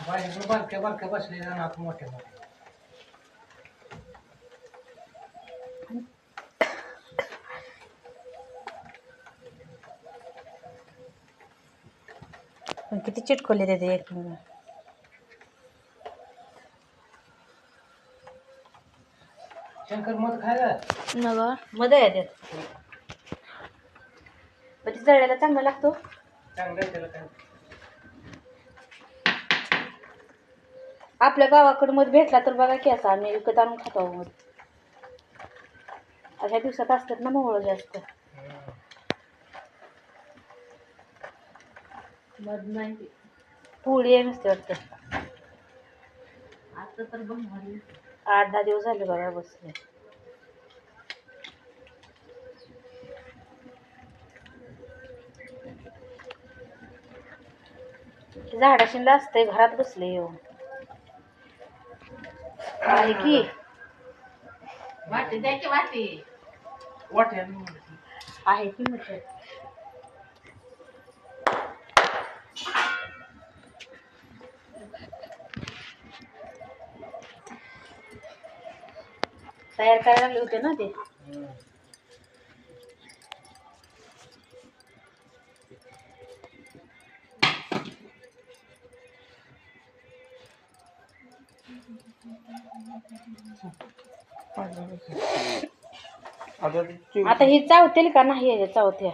बारक्या बारक्या बसलेल्या नाक मोठ्या मोठ्या. पण किती चिटकवले ते एक शंकर मध खायला नग मध्ये आहे त्यात पण ते जळायला चांगला लागतो. चांगलं आहे त्याला काय. आपल्या गावाकडं मध भेटला तर बघा की असा आम्ही विकत आणून खातो मध. अशा दिवसात असतात ना मोहळ जास्त. मध नाही पोळी आहे नुसते वाटतं. आता तर बघ 8-10 दिवस झाले बघा बसले. झाडाशीला असतंय घरात बसले येऊन आहे की वाटी द्या की वाटी. वाटे आहे की म्हटलं. तयार करायला लागले होते ना ते. आता ही चावतील का नाही चावत्या.